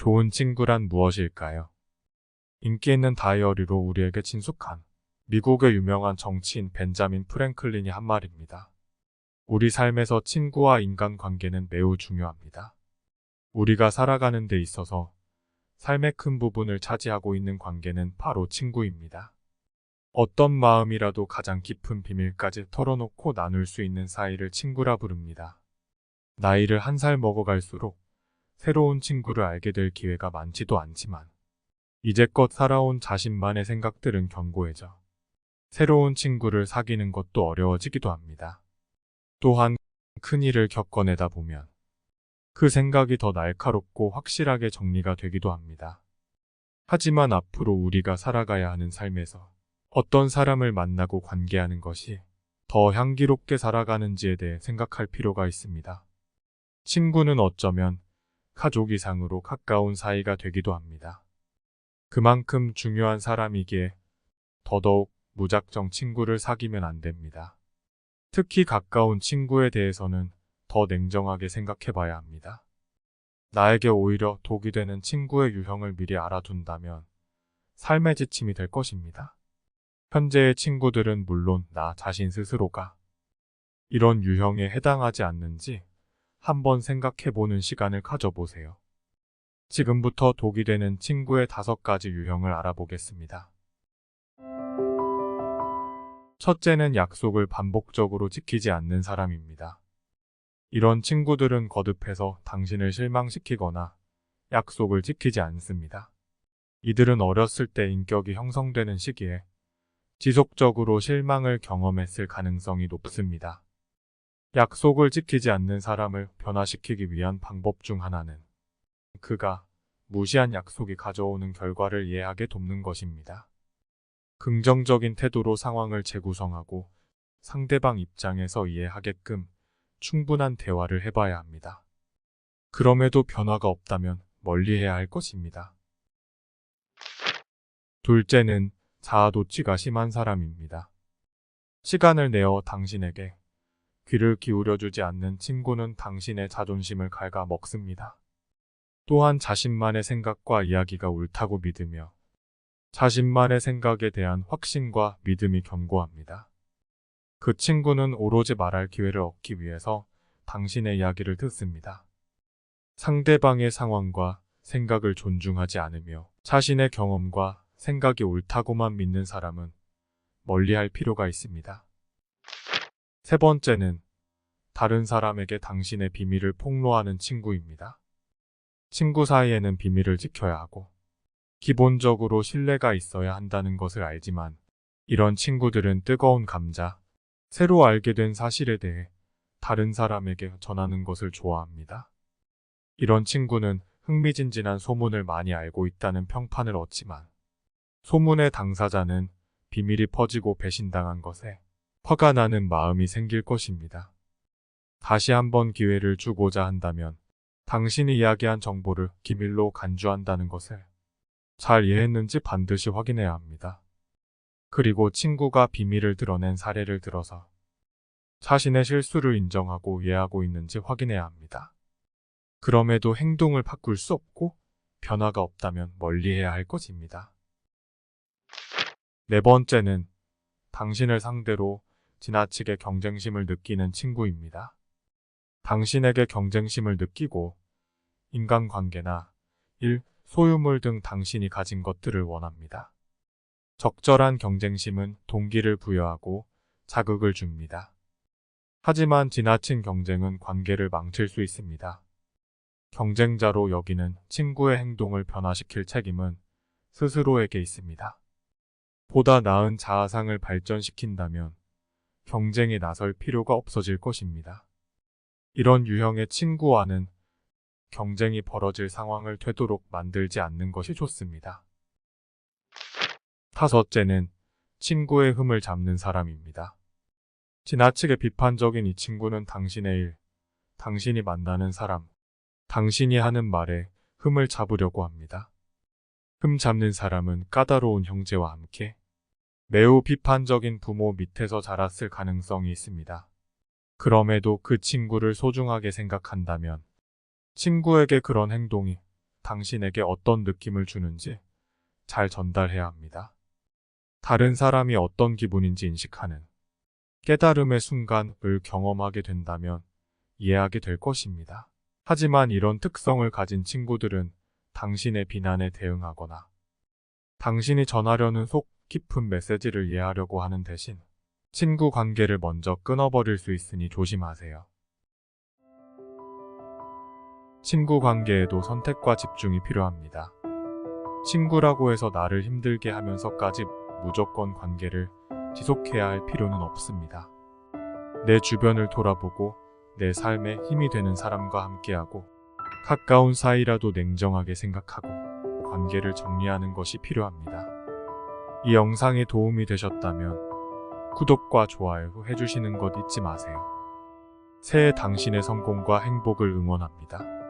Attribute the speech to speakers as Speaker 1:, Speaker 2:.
Speaker 1: 좋은 친구란 무엇일까요? 인기 있는 다이어리로 우리에게 친숙한 미국의 유명한 정치인 벤자민 프랭클린이 한 말입니다. 우리 삶에서 친구와 인간관계는 매우 중요합니다. 우리가 살아가는 데 있어서 삶의 큰 부분을 차지하고 있는 관계는 바로 친구입니다. 어떤 마음이라도 가장 깊은 비밀까지 털어놓고 나눌 수 있는 사이를 친구라 부릅니다. 나이를 한 살 먹어갈수록 새로운 친구를 알게 될 기회가 많지도 않지만 이제껏 살아온 자신만의 생각들은 견고해져 새로운 친구를 사귀는 것도 어려워지기도 합니다. 또한 큰 일을 겪어내다 보면 그 생각이 더 날카롭고 확실하게 정리가 되기도 합니다. 하지만 앞으로 우리가 살아가야 하는 삶에서 어떤 사람을 만나고 관계하는 것이 더 향기롭게 살아가는지에 대해 생각할 필요가 있습니다. 친구는 어쩌면 가족 이상으로 가까운 사이가 되기도 합니다. 그만큼 중요한 사람이기에 더더욱 무작정 친구를 사귀면 안 됩니다. 특히 가까운 친구에 대해서는 더 냉정하게 생각해 봐야 합니다. 나에게 오히려 독이 되는 친구의 유형을 미리 알아둔다면 삶의 지침이 될 것입니다. 현재의 친구들은 물론 나 자신 스스로가 이런 유형에 해당하지 않는지 한번 생각해 보는 시간을 가져보세요. 지금부터 독이 되는 친구의 5가지 유형을 알아보겠습니다. 첫째는 약속을 반복적으로 지키지 않는 사람입니다. 이런 친구들은 거듭해서 당신을 실망시키거나 약속을 지키지 않습니다. 이들은 어렸을 때 인격이 형성되는 시기에 지속적으로 실망을 경험했을 가능성이 높습니다. 약속을 지키지 않는 사람을 변화시키기 위한 방법 중 하나는 그가 무시한 약속이 가져오는 결과를 이해하게 돕는 것입니다. 긍정적인 태도로 상황을 재구성하고 상대방 입장에서 이해하게끔 충분한 대화를 해봐야 합니다. 그럼에도 변화가 없다면 멀리해야 할 것입니다. 둘째는 자아도취가 심한 사람입니다. 시간을 내어 당신에게 귀를 기울여주지 않는 친구는 당신의 자존심을 갉아먹습니다. 또한 자신만의 생각과 이야기가 옳다고 믿으며 자신만의 생각에 대한 확신과 믿음이 견고합니다. 그 친구는 오로지 말할 기회를 얻기 위해서 당신의 이야기를 듣습니다. 상대방의 상황과 생각을 존중하지 않으며 자신의 경험과 생각이 옳다고만 믿는 사람은 멀리할 필요가 있습니다. 세 번째는 다른 사람에게 당신의 비밀을 폭로하는 친구입니다. 친구 사이에는 비밀을 지켜야 하고 기본적으로 신뢰가 있어야 한다는 것을 알지만 이런 친구들은 뜨거운 감자, 새로 알게 된 사실에 대해 다른 사람에게 전하는 것을 좋아합니다. 이런 친구는 흥미진진한 소문을 많이 알고 있다는 평판을 얻지만 소문의 당사자는 비밀이 퍼지고 배신당한 것에 화가 나는 마음이 생길 것입니다. 다시 한번 기회를 주고자 한다면 당신이 이야기한 정보를 기밀로 간주한다는 것을 잘 이해했는지 반드시 확인해야 합니다. 그리고 친구가 비밀을 드러낸 사례를 들어서 자신의 실수를 인정하고 이해하고 있는지 확인해야 합니다. 그럼에도 행동을 바꿀 수 없고 변화가 없다면 멀리해야 할 것입니다. 네 번째는 당신을 상대로 지나치게 경쟁심을 느끼는 친구입니다. 당신에게 경쟁심을 느끼고 인간관계나 일, 소유물 등 당신이 가진 것들을 원합니다. 적절한 경쟁심은 동기를 부여하고 자극을 줍니다. 하지만 지나친 경쟁은 관계를 망칠 수 있습니다. 경쟁자로 여기는 친구의 행동을 변화시킬 책임은 스스로에게 있습니다. 보다 나은 자아상을 발전시킨다면 경쟁에 나설 필요가 없어질 것입니다. 이런 유형의 친구와는 경쟁이 벌어질 상황을 되도록 만들지 않는 것이 좋습니다. 다섯째는 친구의 흠을 잡는 사람입니다. 지나치게 비판적인 이 친구는 당신의 일, 당신이 만나는 사람, 당신이 하는 말에 흠을 잡으려고 합니다. 흠 잡는 사람은 까다로운 형제와 함께 매우 비판적인 부모 밑에서 자랐을 가능성이 있습니다. 그럼에도 그 친구를 소중하게 생각한다면 친구에게 그런 행동이 당신에게 어떤 느낌을 주는지 잘 전달해야 합니다. 다른 사람이 어떤 기분인지 인식하는 깨달음의 순간을 경험하게 된다면 이해하게 될 것입니다. 하지만 이런 특성을 가진 친구들은 당신의 비난에 대응하거나 당신이 전하려는 속 깊은 메시지를 이해하려고 하는 대신 친구 관계를 먼저 끊어버릴 수 있으니 조심하세요. 친구 관계에도 선택과 집중이 필요합니다. 친구라고 해서 나를 힘들게 하면서까지 무조건 관계를 지속해야 할 필요는 없습니다. 내 주변을 돌아보고 내 삶에 힘이 되는 사람과 함께하고 가까운 사이라도 냉정하게 생각하고 관계를 정리하는 것이 필요합니다. 이 영상이 도움이 되셨다면 구독과 좋아요 해주시는 것 잊지 마세요. 새해 당신의 성공과 행복을 응원합니다.